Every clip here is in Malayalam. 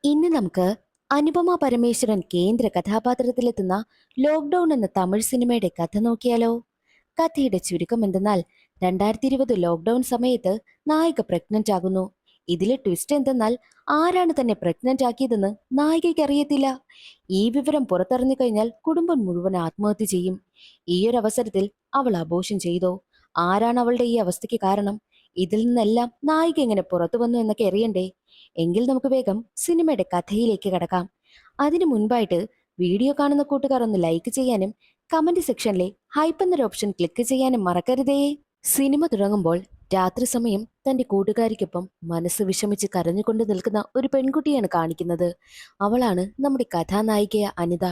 ഇന്ന് നമുക്ക് അനുപമ പരമേശ്വരൻ കേന്ദ്ര കഥാപാത്രത്തിലെത്തുന്ന ലോക്ക്ഡൌൺ എന്ന തമിഴ് സിനിമയുടെ കഥ നോക്കിയാലോ? കഥയുടെ ചുരുക്കം എന്തെന്നാൽ 2020 ലോക്ക്ഡൌൺ സമയത്ത് നായിക പ്രഗ്നന്റ് ആകുന്നു. ഇതിലെ ട്വിസ്റ്റ് എന്തെന്നാൽ ആരാണ് തന്നെ പ്രഗ്നന്റ് ആക്കിയതെന്ന് നായികയ്ക്ക് അറിയത്തില്ല. ഈ വിവരം പുറത്തറിഞ്ഞു കഴിഞ്ഞാൽ കുടുംബം മുഴുവൻ ആത്മഹത്യ ചെയ്യും. ഈയൊരു അവസരത്തിൽ അവൾ അബോർഷൻ ചെയ്തോ? ആരാണ് അവളുടെ ഈ അവസ്ഥയ്ക്ക് കാരണം? ഇതിൽ നിന്നെല്ലാം നായിക എങ്ങനെ പുറത്തു വന്നു എന്നൊക്കെ അറിയണ്ടേ? എങ്കിൽ നമുക്ക് വേഗം സിനിമയുടെ കഥയിലേക്ക് കടക്കാം. അതിനു മുൻപായിട്ട് വീഡിയോ കാണുന്ന കൂട്ടുകാർ ഒന്ന് ലൈക്ക് ചെയ്യാനും കമന്റ് സെക്ഷനിലെ ഹൈപ്പ് എന്നൊരു ഓപ്ഷൻ ക്ലിക്ക് ചെയ്യാനും മറക്കരുതേ. സിനിമ തുടങ്ങുമ്പോൾ രാത്രി സമയം തന്റെ കൂട്ടുകാരിക്കൊപ്പം മനസ്സ് വിഷമിച്ച് കരഞ്ഞുകൊണ്ട് നിൽക്കുന്ന ഒരു പെൺകുട്ടിയാണ് കാണിക്കുന്നത്. അവളാണ് നമ്മുടെ കഥാനായികയ അനിത.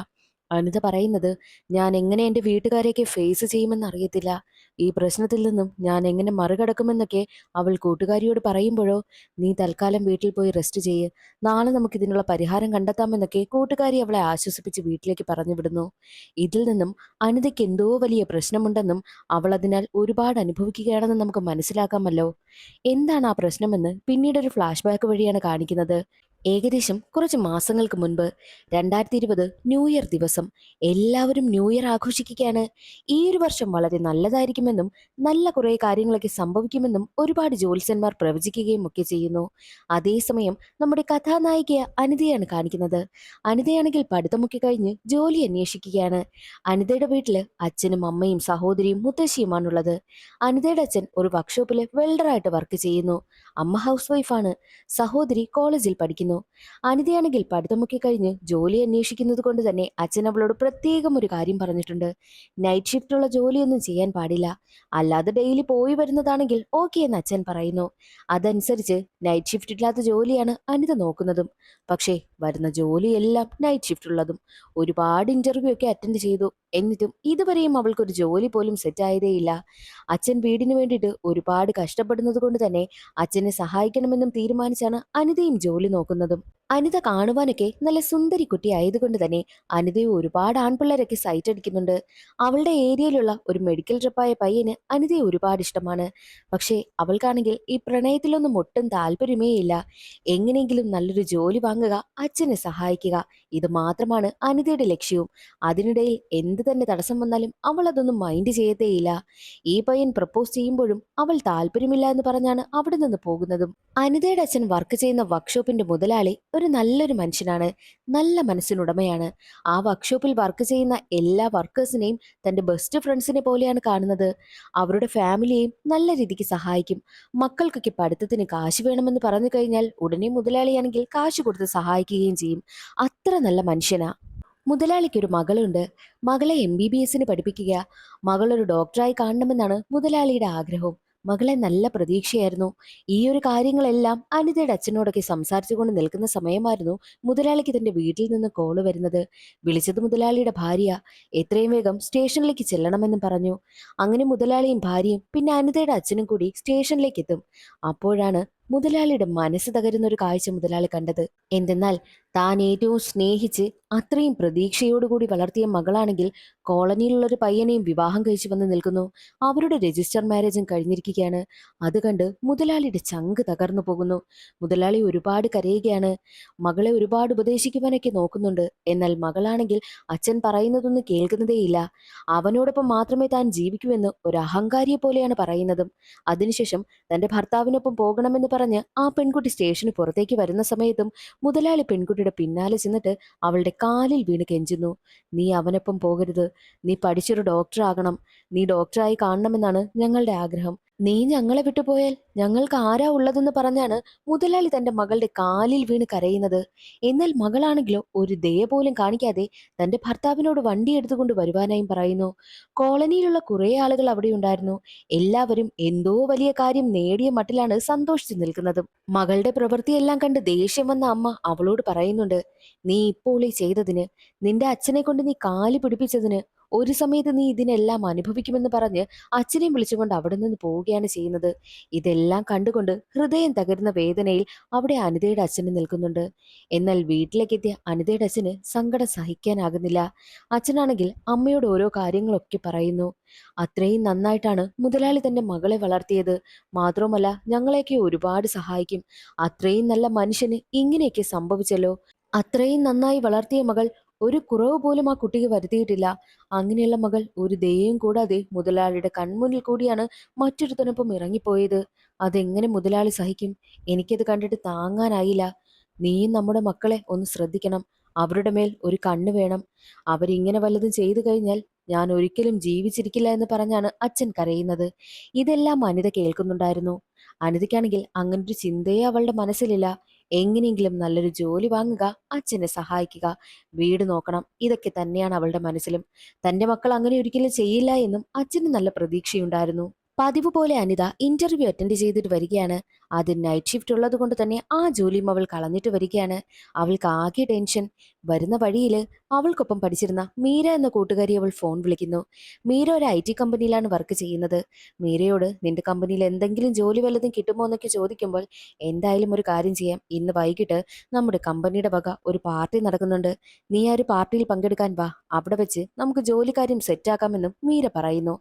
അനിത പറയുന്നത്, ഞാൻ എങ്ങനെ എന്റെ വീട്ടുകാരെയൊക്കെ ഫേസ് ചെയ്യുമെന്ന് അറിയത്തില്ല. ഈ പ്രശ്നത്തിൽ നിന്നും ഞാൻ എങ്ങനെ മറികടക്കുമെന്നൊക്കെ അവൾ കൂട്ടുകാരിയോട് പറയുമ്പോഴോ, നീ തൽക്കാലം വീട്ടിൽ പോയി റെസ്റ്റ് ചെയ്യ്, നാളെ നമുക്ക് ഇതിനുള്ള പരിഹാരം കണ്ടെത്താമെന്നൊക്കെ കൂട്ടുകാരി അവളെ ആശ്വസിപ്പിച്ച് വീട്ടിലേക്ക് പറഞ്ഞു വിടുന്നു. ഇതിൽ നിന്നും അനിതയ്ക്ക് എന്തോ വലിയ പ്രശ്നമുണ്ടെന്നും അവൾ അതിനാൽ ഒരുപാട് അനുഭവിക്കുകയാണെന്നും നമുക്ക് മനസ്സിലാക്കാമല്ലോ. എന്താണ് ആ പ്രശ്നമെന്ന് പിന്നീട് ഒരു ഫ്ലാഷ് ബാക്ക് വഴിയാണ് കാണിക്കുന്നത്. ഏകദേശം കുറച്ച് മാസങ്ങൾക്ക് മുൻപ് 2020 ന്യൂ ഇയർ ദിവസം എല്ലാവരും ന്യൂ ഇയർ ആഘോഷിക്കുകയാണ്. ഈ ഒരു വർഷം വളരെ നല്ലതായിരിക്കുമെന്നും നല്ല കുറെ കാര്യങ്ങളൊക്കെ സംഭവിക്കുമെന്നും ഒരുപാട് ജ്യോത്സ്യന്മാർ പ്രവചിക്കുകയും ഒക്കെ ചെയ്യുന്നു. അതേസമയം നമ്മുടെ കഥാനായികയെ അനിതയാണ് കാണിക്കുന്നത്. അനിതയാണെങ്കിൽ പഠിത്തമൊക്കെ കഴിഞ്ഞ് ജോലി അന്വേഷിക്കുകയാണ്. അനിതയുടെ വീട്ടില് അച്ഛനും അമ്മയും സഹോദരിയും മുത്തശ്ശിയുമാണുള്ളത്. അനിതയുടെ അച്ഛൻ ഒരു വർക്ക്ഷോപ്പില് വെൽഡറായിട്ട് വർക്ക് ചെയ്യുന്നു. അമ്മ ഹൗസ് വൈഫാണ്. സഹോദരി കോളേജിൽ പഠിക്കുന്നു. അനിതയാണെങ്കിൽ പഠിത്തമൊക്കെ കഴിഞ്ഞ് ജോലി അന്വേഷിക്കുന്നത് കൊണ്ട് തന്നെ അച്ഛൻ അവളോട് പ്രത്യേകം ഒരു കാര്യം പറഞ്ഞിട്ടുണ്ട്. നൈറ്റ് ഷിഫ്റ്റുള്ള ജോലിയൊന്നും ചെയ്യാൻ പാടില്ല. അല്ലാതെ ഡെയിലി പോയി വരുന്നതാണെങ്കിൽ ഓക്കെ എന്ന് അച്ഛൻ പറയുന്നു. അതനുസരിച്ച് നൈറ്റ് ഷിഫ്റ്റ് ഇല്ലാത്ത ജോലിയാണ് അനിത നോക്കുന്നതും. പക്ഷേ വരുന്ന ജോലിയെല്ലാം നൈറ്റ് ഷിഫ്റ്റ് ഉള്ളതും. ഒരുപാട് ഇന്റർവ്യൂ ഒക്കെ അറ്റൻഡ് ചെയ്തു. എന്നിട്ടും ഇതുവരെയും അവൾക്കൊരു ജോലി പോലും സെറ്റ് ആയതേയില്ല. അച്ഛൻ വീടിന് വേണ്ടിയിട്ട് ഒരുപാട് കഷ്ടപ്പെടുന്നത് കൊണ്ട് തന്നെ അച്ഛനെ സഹായിക്കണമെന്നും തീരുമാനിച്ചാണ് അനിതയും ജോലി നോക്കുന്നതും. അനിത കാണുവാനൊക്കെ നല്ല സുന്ദരി കുട്ടി ആയതുകൊണ്ട് തന്നെ അനിതയെ ഒരുപാട് ആൺപിള്ളേരൊക്കെ സൈറ്റ് അടിക്കുന്നുണ്ട്. അവളുടെ ഏരിയയിലുള്ള ഒരു മെഡിക്കൽ ട്രിപ്പായ പയ്യന് അനിതയെ ഒരുപാട് ഇഷ്ടമാണ്. പക്ഷേ അവൾക്കാണെങ്കിൽ ഈ പ്രണയത്തിലൊന്നും ഒട്ടും താല്പര്യമേ ഇല്ല. എങ്ങനെയെങ്കിലും നല്ലൊരു ജോലി വാങ്ങുക, അച്ഛനെ സഹായിക്കുക, ഇത് മാത്രമാണ് അനിതയുടെ ലക്ഷ്യവും. അതിനിടയിൽ എന്ത് തന്നെ തടസ്സം വന്നാലും അവൾ അതൊന്നും മൈൻഡ് ചെയ്യത്തേയില്ല. ഈ പയ്യൻ പ്രപ്പോസ് ചെയ്യുമ്പോഴും അവൾ താല്പര്യമില്ല എന്ന് പറഞ്ഞാണ് അവിടെ നിന്ന് പോകുന്നതും. അനിതയുടെ അച്ഛൻ വർക്ക് ചെയ്യുന്ന വർക്ക്ഷോപ്പിന്റെ മുതലാളി ഒരു നല്ലൊരു മനുഷ്യനാണ്. നല്ല മനസ്സിനുടമയാണ്. ആ വർക്ക്ഷോപ്പിൽ വർക്ക് ചെയ്യുന്ന എല്ലാ വർക്കേഴ്സിനെയും തന്റെ ബെസ്റ്റ് ഫ്രണ്ട്സിനെ പോലെയാണ് കാണുന്നത്. അവരുടെ ഫാമിലിയെയും നല്ല രീതിക്ക് സഹായിക്കും. മക്കൾക്കൊക്കെ പഠിത്തത്തിന് കാശ് വേണമെന്ന് പറഞ്ഞു കഴിഞ്ഞാൽ ഉടനെ മുതലാളിയാണെങ്കിൽ കാശ് കൊടുത്ത് സഹായിക്കുകയും ചെയ്യും. അത്ര നല്ല മനുഷ്യനാ. മുതലാളിക്ക് ഒരു മകളുണ്ട്. മകളെ MBBS പഠിപ്പിക്കുക. മകളൊരു ഡോക്ടറായി കാണണമെന്നാണ് മുതലാളിയുടെ ആഗ്രഹവും. മകളെ നല്ല പ്രതീക്ഷയായിരുന്നു. ഈ ഒരു കാര്യങ്ങളെല്ലാം അനിതയുടെ അച്ഛനോടൊക്കെ സംസാരിച്ചുകൊണ്ട് നിൽക്കുന്ന സമയമായിരുന്നു മുതലാളിക്ക് തന്റെ വീട്ടിൽ നിന്ന് കോള് വരുന്നത്. വിളിച്ചത് മുതലാളിയുടെ ഭാര്യ. എത്രയും വേഗം സ്റ്റേഷനിലേക്ക് ചെല്ലണമെന്നും പറഞ്ഞു. അങ്ങനെ മുതലാളിയും ഭാര്യയും പിന്നെ അനിതയുടെ അച്ഛനും കൂടി സ്റ്റേഷനിലേക്ക് എത്തും. അപ്പോഴാണ് മുതലാളിയുടെ മനസ്സ് തകരുന്ന ഒരു കാഴ്ച മുതലാളി കണ്ടത്. എന്തെന്നാൽ താൻ ഏറ്റവും സ്നേഹിച്ച് അത്രയും പ്രതീക്ഷയോടുകൂടി വളർത്തിയ മകളാണെങ്കിൽ കോളനിയിലുള്ള ഒരു പയ്യനെയും വിവാഹം കഴിച്ചു വന്ന് നിൽക്കുന്നു. അവരുടെ രജിസ്റ്റർ മാരേജും കഴിഞ്ഞിരിക്കുകയാണ്. അത് കണ്ട് മുതലാളിയുടെ ചങ്ക് തകർന്നു പോകുന്നു. മുതലാളി ഒരുപാട് കരയുകയാണ്. മകളെ ഒരുപാട് ഉപദേശിക്കുവാനൊക്കെ നോക്കുന്നുണ്ട്. എന്നാൽ മകളാണെങ്കിൽ അച്ഛൻ പറയുന്നതൊന്നും കേൾക്കുന്നതേയില്ല. അവനോടൊപ്പം മാത്രമേ താൻ ജീവിക്കൂ ഒരു അഹങ്കാരിയെ പോലെയാണ് പറയുന്നതും. അതിനുശേഷം തന്റെ ഭർത്താവിനൊപ്പം പോകണമെന്ന് പറഞ്ഞ് ആ പെൺകുട്ടി സ്റ്റേഷന് പുറത്തേക്ക് വരുന്ന സമയത്തും മുതലാളി പെൺകുട്ടിയുടെ പിന്നാലെ ചെന്നിട്ട് അവളുടെ കാലിൽ വീണ് കെഞ്ചുന്നു. നീ അവനൊപ്പം പോകരുത്. നീ പഠിച്ചൊരു ഡോക്ടർ ആകണം. നീ ഡോക്ടറായി കാണണമെന്നാണ് ഞങ്ങളുടെ ആഗ്രഹം. നീ ഞങ്ങളെ വിട്ടുപോയാൽ ഞങ്ങൾക്ക് ആരാ ഉള്ളതെന്ന് പറഞ്ഞാണ് മുതലാളി തന്റെ മകളുടെ കാലിൽ വീണ് കരയുന്നത്. എന്നാൽ മകളാണെങ്കിലോ ഒരു ദയ പോലും കാണിക്കാതെ തന്റെ ഭർത്താവിനോട് വണ്ടി എടുത്തുകൊണ്ട് വരുവാനായും പറയുന്നു. കോളനിയിലുള്ള കുറെ ആളുകൾ അവിടെ ഉണ്ടായിരുന്നു. എല്ലാവരും എന്തോ വലിയ കാര്യം നേടിയ മട്ടിലാണ് സന്തോഷിച്ചു നിൽക്കുന്നതും. മകളുടെ പ്രവൃത്തിയെല്ലാം കണ്ട് ദേഷ്യം വന്ന അമ്മ അവളോട് പറയുന്നുണ്ട്, നീ ഇപ്പോൾ ഈ ചെയ്തതിന്, നിന്റെ അച്ഛനെ കൊണ്ട് നീ കാല് പിടിപ്പിച്ചതിന് ഒരു സമയത്ത് നീ ഇതിനെല്ലാം അനുഭവിക്കുമെന്ന് പറഞ്ഞ് അച്ഛനെയും വിളിച്ചുകൊണ്ട് അവിടെ നിന്ന് പോവുകയാണ് ചെയ്യുന്നത്. ഇതെല്ലാം കണ്ടുകൊണ്ട് ഹൃദയം തകരുന്ന വേദനയിൽ അവിടെ അനിതയുടെ അച്ഛന് നിൽക്കുന്നുണ്ട്. എന്നാൽ വീട്ടിലേക്കെത്തിയ അനിതയുടെ അച്ഛന് സങ്കടം സഹിക്കാനാകുന്നില്ല. അച്ഛനാണെങ്കിൽ അമ്മയോട് ഓരോ കാര്യങ്ങളൊക്കെ പറയുന്നു. അത്രയും നന്നായിട്ടാണ് മുതലാളി തന്റെ മകളെ വളർത്തിയത്. മാത്രവുമല്ല ഞങ്ങളെയൊക്കെ ഒരുപാട് സഹായിക്കും. അത്രയും നല്ല മനുഷ്യന് ഇങ്ങനെയൊക്കെ സംഭവിച്ചല്ലോ. അത്രയും നന്നായി വളർത്തിയ മകൾ ഒരു കുറവ് പോലും ആ കുട്ടിക്ക് വരുത്തിയിട്ടില്ല. അങ്ങനെയുള്ള മകൾ ഒരു ദയയും കൂടാതെ മുതലാളിയുടെ കൺമുന്നിൽ കൂടിയാണ് മറ്റൊരുത്തനൊപ്പം ഇറങ്ങിപ്പോയത്. അതെങ്ങനെ മുതലാളി സഹിക്കും? എനിക്കത് കണ്ടിട്ട് താങ്ങാനായില്ല. നീയും നമ്മുടെ മക്കളെ ഒന്ന് ശ്രദ്ധിക്കണം. അവരുടെ മേൽ ഒരു കണ്ണ് വേണം. അവരിങ്ങനെ വല്ലതും ചെയ്തു കഴിഞ്ഞാൽ ഞാൻ ഒരിക്കലും ജീവിച്ചിരിക്കില്ല എന്ന് പറഞ്ഞാണ് അച്ഛൻ കരയുന്നത്. ഇതെല്ലാം അനിത കേൾക്കുന്നുണ്ടായിരുന്നു. അനിതയ്ക്കാണെങ്കിൽ അങ്ങനൊരു ചിന്തയെ അവളുടെ മനസ്സിലില്ല. എങ്ങനെയെങ്കിലും നല്ലൊരു ജോലി വാങ്ങുക, അച്ഛനെ സഹായിക്കുക, വീട് നോക്കണം, ഇതൊക്കെ തന്നെയാണ് അവളുടെ മനസ്സിലും. തന്റെ മക്കൾ അങ്ങനെ ഒരിക്കലും ചെയ്യില്ല എന്നും അച്ഛന് നല്ല പ്രതീക്ഷയുണ്ടായിരുന്നു. പതിവ് പോലെ അനിത ഇന്റർവ്യൂ അറ്റൻഡ് ചെയ്തിട്ട് വരികയാണ്. അത് നൈറ്റ് ഷിഫ്റ്റ് ഉള്ളത് കൊണ്ട് തന്നെ ആ ജോലിയും അവൾ കളഞ്ഞിട്ട് വരികയാണ്. അവൾക്ക് ആകെ ടെൻഷൻ. വരുന്ന വഴിയില് അവൾക്കൊപ്പം പഠിച്ചിരുന്ന മീര എന്ന കൂട്ടുകാരി അവൾ ഫോൺ വിളിക്കുന്നു. മീര ഒരു IT കമ്പനിയിലാണ് വർക്ക് ചെയ്യുന്നത്. മീരയോട് നിന്റെ കമ്പനിയിൽ എന്തെങ്കിലും ജോലി വല്ലതും കിട്ടുമോ എന്നൊക്കെ ചോദിക്കുമ്പോൾ, എന്തായാലും ഒരു കാര്യം ചെയ്യാം, ഇന്ന് വൈകിട്ട് നമ്മുടെ കമ്പനിയുടെ വക ഒരു പാർട്ടി നടക്കുന്നുണ്ട്, നീ ആ ഒരു പാർട്ടിയിൽ പങ്കെടുക്കാൻ വാ, അവിടെ വെച്ച് നമുക്ക് ജോലിക്കാര്യം സെറ്റാക്കാമെന്നും മീര പറയുന്നു.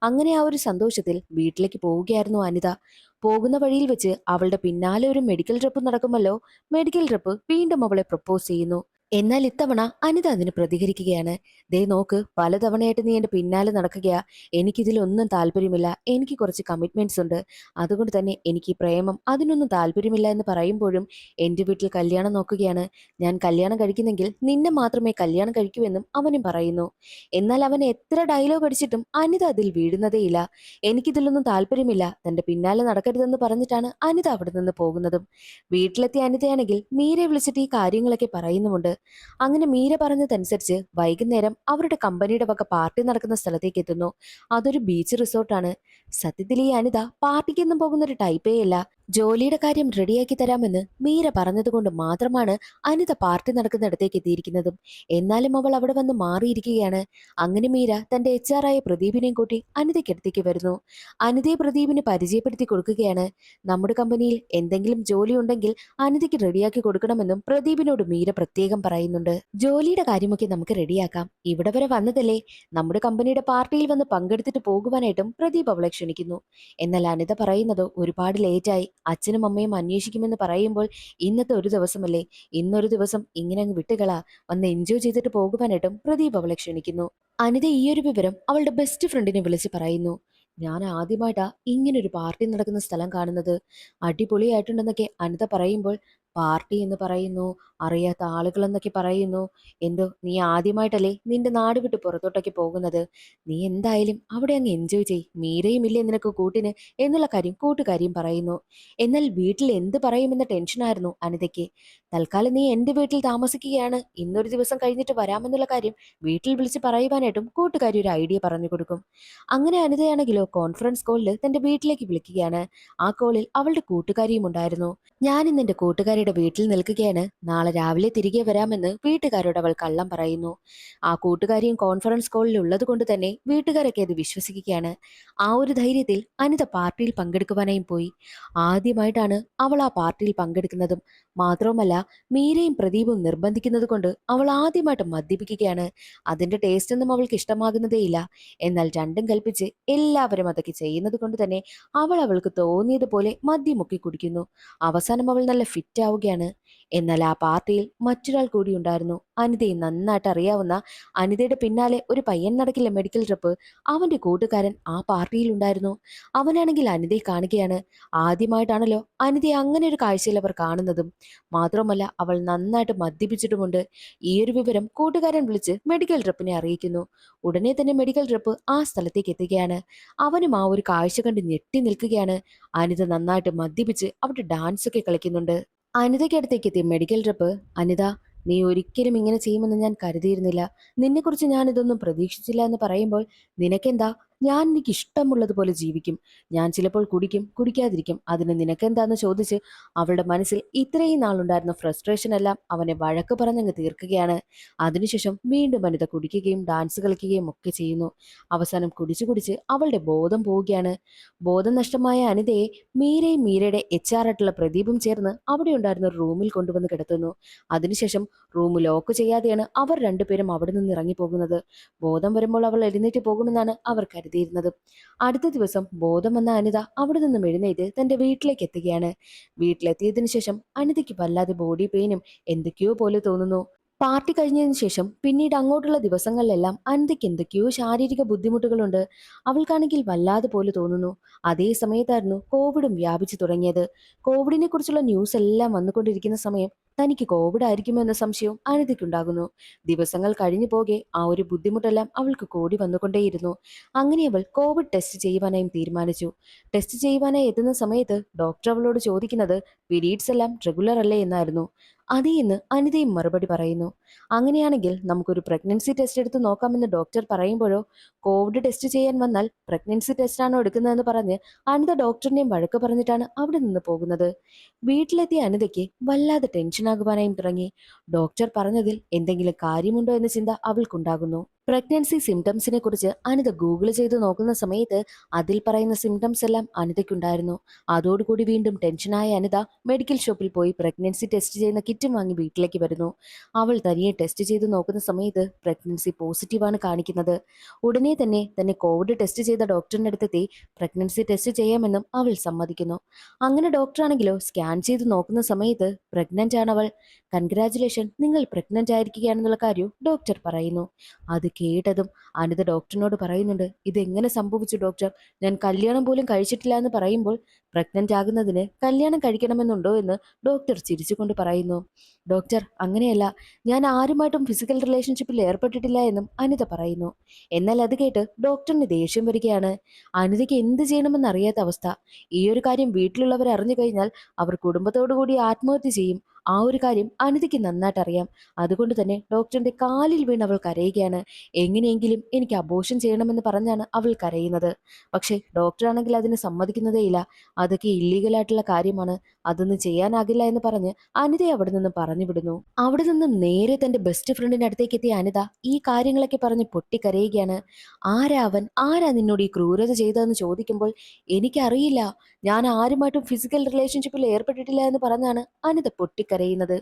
അങ്ങനെ ആ ഒരു സന്തോഷത്തിൽ വീട്ടിലേക്ക് പോവുകയായിരുന്നു അനിത. പോകുന്ന വഴിയിൽ വെച്ച് അവളുടെ പിന്നാലെ ഒരു മെഡിക്കൽ ട്രിപ്പ് നടക്കുമല്ലോ. മെഡിക്കൽ ട്രിപ്പ് വീണ്ടും അവളെ പ്രപ്പോസ് ചെയ്യുന്നു. എന്നാൽ ഇത്തവണ അനിത അതിന് പ്രതികരിക്കുകയാണ്. ദേ നോക്ക്, പലതവണയായിട്ട് നീ എന്റെ പിന്നാലെ നടക്കുകയാ. എനിക്കിതിലൊന്നും താല്പര്യമില്ല. എനിക്ക് കുറച്ച് കമ്മിറ്റ്മെന്റ്സ് ഉണ്ട്. അതുകൊണ്ട് തന്നെ എനിക്ക് ഈ പ്രേമം അതിനൊന്നും താല്പര്യമില്ല എന്ന് പറയുമ്പോഴും എന്റെ വീട്ടിൽ കല്യാണം നോക്കുകയാണ്. ഞാൻ കല്യാണം കഴിക്കുന്നെങ്കിൽ നിന്നെ മാത്രമേ കല്യാണം കഴിക്കൂ എന്നും അവനും പറയുന്നു. എന്നാൽ അവൻ എത്ര ഡയലോഗ് അടിച്ചിട്ടും അനിത അതിൽ വീഴുന്നതേയില്ല. എനിക്കിതിലൊന്നും താല്പര്യമില്ല, തന്റെ പിന്നാലെ നടക്കരുതെന്ന് പറഞ്ഞിട്ടാണ് അനിത അവിടെ നിന്ന് പോകുന്നതും. വീട്ടിലെത്തിയ അനിതയാണെങ്കിൽ മീരയെ വിളിച്ചിട്ട് ഈ കാര്യങ്ങളൊക്കെ പറയുന്നുമുണ്ട്. അങ്ങനെ മീര പറഞ്ഞതനുസരിച്ച് വൈകുന്നേരം അവരുടെ കമ്പനിയുടെ വക പാർട്ടി നടക്കുന്ന സ്ഥലത്തേക്ക് എത്തുന്നു. അതൊരു ബീച്ച് റിസോർട്ടാണ്. സത്യത്തിൽ ഈ അനിത പാർട്ടിക്കൊന്നും പോകുന്ന ഒരു ടൈപ്പേ അല്ല. ജോലിയുടെ കാര്യം റെഡിയാക്കി തരാമെന്ന് മീര പറഞ്ഞതുകൊണ്ട് മാത്രമാണ് അനിത പാർട്ടി നടക്കുന്നിടത്തേക്ക് എത്തിയിരിക്കുന്നതും. എന്നാലും അവൾ അവിടെ വന്ന് മാറിയിരിക്കുകയാണ്. അങ്ങനെ മീര തന്റെ HR ആയ പ്രദീപിനെയും കൂട്ടി അനിതയ്ക്കടുത്തേക്ക് വരുന്നു. അനിതയെ പ്രദീപിന് പരിചയപ്പെടുത്തി കൊടുക്കുകയാണ്. നമ്മുടെ കമ്പനിയിൽ എന്തെങ്കിലും ജോലി ഉണ്ടെങ്കിൽ അനിതയ്ക്ക് റെഡിയാക്കി കൊടുക്കണമെന്നും പ്രദീപിനോട് മീര പ്രത്യേകം പറയുന്നുണ്ട്. ജോലിയുടെ കാര്യമൊക്കെ നമുക്ക് റെഡിയാക്കാം, ഇവിടെ വരെ വന്നതല്ലേ, നമ്മുടെ കമ്പനിയുടെ പാർട്ടിയിൽ വന്ന് പങ്കെടുത്തിട്ട് പോകുവാനായിട്ടും പ്രദീപ് അവളെ ക്ഷണിക്കുന്നു. എന്നാൽ അനിത പറയുന്നത് ഒരുപാട് ലേറ്റായി, അച്ഛനും അമ്മയും അന്വേഷിക്കുമെന്ന് പറയുമ്പോൾ ഇന്നത്തെ ഒരു ദിവസമല്ലേ, ഇന്നൊരു ദിവസം ഇങ്ങനെ അങ്ങ് വിട്ടുകളാ, വന്ന് എൻജോയ് ചെയ്തിട്ട് പോകുവാനായിട്ടും പ്രദീപ് അവളെ ക്ഷണിക്കുന്നു. അനിത ഈ ഒരു വിവരം അവളുടെ ബെസ്റ്റ് ഫ്രണ്ടിനെ വിളിച്ച് പറയുന്നു. ഞാൻ ആദ്യമായിട്ടാ ഇങ്ങനൊരു പാർട്ടി നടക്കുന്ന സ്ഥലം കാണുന്നത്. അടിപൊളിയായിട്ടുണ്ടെന്നൊക്കെ അനിത പറയുമ്പോൾ, പാർട്ടി എന്ന് പറയുന്നു, അറിയാത്ത ആളുകൾ എന്നൊക്കെ പറയുന്നു. എന്തോ നീ ആദ്യമായിട്ടല്ലേ നിന്റെ നാട് വിട്ട് പുറത്തോട്ടൊക്കെ പോകുന്നത്. നീ എന്തായാലും അവിടെ അങ്ങ് എൻജോയ് ചെയ്, മീരയും ഇല്ലേ നിനക്ക് കൂട്ടിന് എന്നുള്ള കാര്യം കൂട്ടുകാരിയും പറയുന്നു. എന്നാൽ വീട്ടിൽ എന്ത് പറയുമെന്ന ടെൻഷനായിരുന്നു അനിതയ്ക്ക്. തൽക്കാലം നീ എന്റെ വീട്ടിൽ താമസിക്കുകയാണ്, ഇന്നൊരു ദിവസം കഴിഞ്ഞിട്ട് വരാമെന്നുള്ള കാര്യം വീട്ടിൽ വിളിച്ച് പറയുവാനായിട്ടും കൂട്ടുകാരി ഒരു ഐഡിയ പറഞ്ഞു കൊടുക്കും. അങ്ങനെ അനിതയാണെങ്കിലോ കോൺഫറൻസ് കോളിൽ തന്റെ വീട്ടിലേക്ക് വിളിക്കുകയാണ്. ആ കോളിൽ അവളുടെ കൂട്ടുകാരിയും ഉണ്ടായിരുന്നു. ഞാൻ ഇന്ന് എന്റെ കൂട്ടുകാരിയുടെ വീട്ടിൽ നിൽക്കുകയാണ്, നാളെ രാവിലെ തിരികെ വരാമെന്ന് വീട്ടുകാരോട് അവൾ കള്ളം പറയുന്നു. ആ കൂട്ടുകാരിയും കോൺഫറൻസ് കോളിൽ ഉള്ളത് കൊണ്ട് തന്നെ വീട്ടുകാരൊക്കെ അത് വിശ്വസിക്കുകയാണ്. ആ ഒരു ധൈര്യത്തിൽ അനിത പാർട്ടിയിൽ പങ്കെടുക്കുവാനായും പോയി. ആദ്യമായിട്ടാണ് അവൾ ആ പാർട്ടിയിൽ പങ്കെടുക്കുന്നതും. മാത്രവുമല്ല, മീരയും പ്രദീപും നിർബന്ധിക്കുന്നത് കൊണ്ട് അവൾ ആദ്യമായിട്ട് മദ്യപിക്കുകയാണ്. അതിന്റെ ടേസ്റ്റ് ഒന്നും അവൾക്ക് ഇഷ്ടമാകുന്നതേയില്ല. എന്നാൽ രണ്ടും കൽപ്പിച്ച് എല്ലാവരും അതൊക്കെ ചെയ്യുന്നത് കൊണ്ട് തന്നെ അവൾക്ക് തോന്നിയതുപോലെ മദ്യം മുക്കി കുടിക്കുന്നു. അവസാനം അവൾ നല്ല ഫിറ്റ് ആവുകയാണ്. എന്നാൽ ആ പാർട്ടിയിൽ മറ്റൊരാൾ കൂടി ഉണ്ടായിരുന്നു. അനിതയെ നന്നായിട്ട് അറിയാവുന്ന, അനിതയുടെ പിന്നാലെ ഒരു പയ്യൻ നടക്കില്ല മെഡിക്കൽ ട്രിപ്പ്, അവന്റെ കൂട്ടുകാരൻ ആ പാർട്ടിയിൽ ഉണ്ടായിരുന്നു. അവനാണെങ്കിൽ അനിതയെ കാണുകയാണ്. ആദ്യമായിട്ടാണല്ലോ അനിതയെ അങ്ങനെ ഒരു കാഴ്ചയിൽ അവർ കാണുന്നതും. മാത്രമല്ല അവൾ നന്നായിട്ട് മദ്യപിച്ചിട്ടുമുണ്ട്. ഈ ഒരു വിവരം കൂട്ടുകാരൻ വിളിച്ച് മെഡിക്കൽ ട്രിപ്പിനെ അറിയിക്കുന്നു. ഉടനെ തന്നെ മെഡിക്കൽ ട്രിപ്പ് ആ സ്ഥലത്തേക്ക് എത്തുകയാണ്. അവനും ആ ഒരു കാഴ്ച കണ്ട് ഞെട്ടി നിൽക്കുകയാണ്. അനിത നന്നായിട്ട് മദ്യപിച്ച് അവിടെ ഡാൻസ് ഒക്കെ കളിക്കുന്നുണ്ട്. അനിതയ്ക്കടുത്തേക്ക് എത്തിയ മെഡിക്കൽ ട്രിപ്പ്, അനിത, നീ ഒരിക്കലും ഇങ്ങനെ ചെയ്യുമെന്ന് ഞാൻ കരുതിയിരുന്നില്ല, നിന്നെക്കുറിച്ച് ഞാൻ ഇതൊന്നും പ്രതീക്ഷിച്ചില്ല എന്ന് പറയുമ്പോൾ, നിനക്കെന്താ, എനിക്ക് ഇഷ്ടമുള്ളതുപോലെ ജീവിക്കും. ഞാൻ ചിലപ്പോൾ കുടിക്കും, കുടിക്കാതിരിക്കും. അതിന് നിനക്കെന്താന്ന് ചോദിച്ച് അവളുടെ മനസ്സിൽ ഇത്രയും നാളുണ്ടായിരുന്ന ഫ്രസ്ട്രേഷൻ എല്ലാം അവനെ വഴക്ക് പറഞ്ഞങ്ങ് തീർക്കുകയാണ്. അതിനുശേഷം വീണ്ടും അനിത കുടിക്കുകയും ഡാൻസ് കളിക്കുകയും ഒക്കെ ചെയ്യുന്നു. അവസാനം കുടിച്ചു കുടിച്ച് അവളുടെ ബോധം പോവുകയാണ്. ബോധം നഷ്ടമായ അനിതയെ മീരയുടെ HR ആയിട്ടുള്ള പ്രദീപും ചേർന്ന് അവിടെ ഉണ്ടായിരുന്ന ഒരു റൂമിൽ കൊണ്ടുവന്ന് കിടത്തുന്നു. അതിനുശേഷം റൂം ലോക്ക് ചെയ്യാതെയാണ് അവർ രണ്ടുപേരും അവിടെ നിന്ന് ഇറങ്ങിപ്പോകുന്നത്. ബോധം വരുമ്പോൾ അവൾ എഴുന്നേറ്റ് പോകുമെന്നാണ് അവർ കരുതിയിരുന്നത്. അടുത്ത ദിവസം ബോധം വന്ന അനിത അവിടെ നിന്നും എഴുന്നേറ്റ് തന്റെ വീട്ടിലേക്ക് എത്തുകയാണ്. വീട്ടിലെത്തിയതിനു ശേഷം അനിതയ്ക്ക് വല്ലാതെ ബോഡി പെയിനും എന്തൊക്കെയോ പോലെ തോന്നുന്നു. പാർട്ടി കഴിഞ്ഞതിന് ശേഷം പിന്നീട് അങ്ങോട്ടുള്ള ദിവസങ്ങളിലെല്ലാം അനിതയ്ക്ക് എന്തൊക്കെയോ ശാരീരിക ബുദ്ധിമുട്ടുകളുണ്ട്. അവൾക്കാണെങ്കിൽ വല്ലാതെ പോലെ തോന്നുന്നു. അതേ സമയത്തായിരുന്നു കോവിഡും വ്യാപിച്ചു തുടങ്ങിയത്. കോവിഡിനെ കുറിച്ചുള്ള ന്യൂസ് എല്ലാം വന്നുകൊണ്ടിരിക്കുന്ന സമയം തനിക്ക് കോവിഡ് ആയിരിക്കുമോ എന്ന സംശയവും അനിതയ്ക്കുണ്ടാകുന്നു. ദിവസങ്ങൾ കഴിഞ്ഞു പോകെ ആ ഒരു ബുദ്ധിമുട്ടെല്ലാം അവൾക്ക് കൂടി വന്നുകൊണ്ടേയിരുന്നു. അങ്ങനെ അവൾ കോവിഡ് ടെസ്റ്റ് ചെയ്യുവാനായും തീരുമാനിച്ചു. ടെസ്റ്റ് ചെയ്യുവാനായി എത്തുന്ന സമയത്ത് ഡോക്ടർ അവളോട് ചോദിക്കുന്നത് പീരീഡ്സ് എല്ലാം റെഗുലർ അല്ലേ എന്നായിരുന്നു. അതേ എന്ന് അനിതയും മറുപടി പറയുന്നു. അങ്ങനെയാണെങ്കിൽ നമുക്കൊരു പ്രഗ്നൻസി ടെസ്റ്റ് എടുത്ത് നോക്കാമെന്ന് ഡോക്ടർ പറയുമ്പോഴോ കോവിഡ് ടെസ്റ്റ് ചെയ്യാൻ വന്നാൽ പ്രഗ്നൻസി ടെസ്റ്റ് ആണോ എടുക്കുന്നതെന്ന് പറഞ്ഞ് അനിത ഡോക്ടറിനെയും വഴക്ക് പറഞ്ഞിട്ടാണ് അവിടെ നിന്ന് പോകുന്നത്. വീട്ടിലെത്തിയ അനിതയ്ക്ക് വല്ലാതെ ടെൻഷനാകുവാനായും തുടങ്ങി. ഡോക്ടർ പറഞ്ഞതിൽ എന്തെങ്കിലും കാര്യമുണ്ടോ എന്ന ചിന്ത അവൾക്കുണ്ടാകുന്നു. പ്രഗ്നൻസി സിംറ്റംസിനെ കുറിച്ച് അനിത ഗൂഗിൾ ചെയ്ത് നോക്കുന്ന സമയത്ത് അതിൽ പറയുന്ന സിംറ്റംസ് എല്ലാം അനിതയ്ക്കുണ്ടായിരുന്നു. അതോടുകൂടി വീണ്ടും ടെൻഷനായ അനിത മെഡിക്കൽ ഷോപ്പിൽ പോയി പ്രഗ്നൻസി ടെസ്റ്റ് ചെയ്യുന്ന കിറ്റും വാങ്ങി വീട്ടിലേക്ക് വരുന്നു. അവൾ തനിയെ ടെസ്റ്റ് ചെയ്ത് നോക്കുന്ന സമയത്ത് പ്രഗ്നൻസി പോസിറ്റീവാണ് കാണിക്കുന്നത്. ഉടനെ തന്നെ കോവിഡ് ടെസ്റ്റ് ചെയ്ത ഡോക്ടറിന്റെ അടുത്തെത്തി പ്രഗ്നൻസി ടെസ്റ്റ് ചെയ്യാമെന്നും അവൾ സമ്മതിക്കുന്നു. അങ്ങനെ ഡോക്ടറാണെങ്കിലോ സ്കാൻ ചെയ്ത് നോക്കുന്ന സമയത്ത് പ്രഗ്നന്റ് ആണവൾ. കൺഗ്രാറ്റുലേഷൻ, നിങ്ങൾ പ്രഗ്നന്റ് ആയിരിക്കുകയാണെന്നുള്ള കാര്യം ഡോക്ടർ പറയുന്നു. അത് കേട്ടതും അനിത ഡോക്ടറിനോട് പറയുന്നുണ്ട്, ഇതെങ്ങനെ സംഭവിച്ചു ഡോക്ടർ? ഞാൻ കല്യാണം പോലും കഴിച്ചിട്ടില്ല എന്ന് പറയുമ്പോൾ പ്രഗ്നന്റ് ആകുന്നതിന് കല്യാണം കഴിക്കണമെന്നുണ്ടോ എന്ന് ഡോക്ടർ ചിരിച്ചുകൊണ്ട് പറയുന്നു. ഡോക്ടർ, അങ്ങനെയല്ല, ഞാൻ ആരുമായിട്ടും ഫിസിക്കൽ റിലേഷൻഷിപ്പിൽ ഏർപ്പെട്ടിട്ടില്ല എന്നും അനിത പറയുന്നു. എന്നാൽ അത് കേട്ട് ഡോക്ടറിന് ദേഷ്യം വരികയാണ്. അനിതയ്ക്ക് എന്ത് ചെയ്യണമെന്ന് അറിയാത്ത അവസ്ഥ. ഈ ഒരു കാര്യം വീട്ടിലുള്ളവർ അറിഞ്ഞു കഴിഞ്ഞാൽ അവർ കുടുംബത്തോടു കൂടി ആത്മഹത്യ ചെയ്യും. ആ ഒരു കാര്യം അനിതയ്ക്ക് നന്നായിട്ട് അറിയാം. അതുകൊണ്ട് തന്നെ ഡോക്ടറിന്റെ കാലിൽ വീണ് അവൾ കരയുകയാണ്. എങ്ങനെയെങ്കിലും എനിക്ക് അബോർഷൻ ചെയ്യണമെന്ന് പറഞ്ഞാണ് അവൾ കരയുന്നത്. പക്ഷേ ഡോക്ടറാണെങ്കിൽ അതിന് സമ്മതിക്കുന്നതേയില്ല. അതൊക്കെ ഇല്ലീഗലായിട്ടുള്ള കാര്യമാണ്, അതൊന്നും ചെയ്യാനാകില്ല എന്ന് പറഞ്ഞ് അനിതയെ അവിടെ നിന്ന് പറഞ്ഞു വിടുന്നു. അവിടെ നിന്നും നേരെ തന്റെ ബെസ്റ്റ് ഫ്രണ്ടിന്റെ അടുത്തേക്ക് എത്തിയ അനിത ഈ കാര്യങ്ങളൊക്കെ പറഞ്ഞ് പൊട്ടിക്കരയുകയാണ്. ആരാ നിന്നോട് ഈ ക്രൂരത ചെയ്തതെന്ന് ചോദിക്കുമ്പോൾ എനിക്കറിയില്ല, ഞാൻ ആരുമായിട്ടും ഫിസിക്കൽ റിലേഷൻഷിപ്പിൽ ഏർപ്പെട്ടിട്ടില്ല എന്ന് പറഞ്ഞാണ് അനിത പൊട്ടിക്കരയുന്നത്.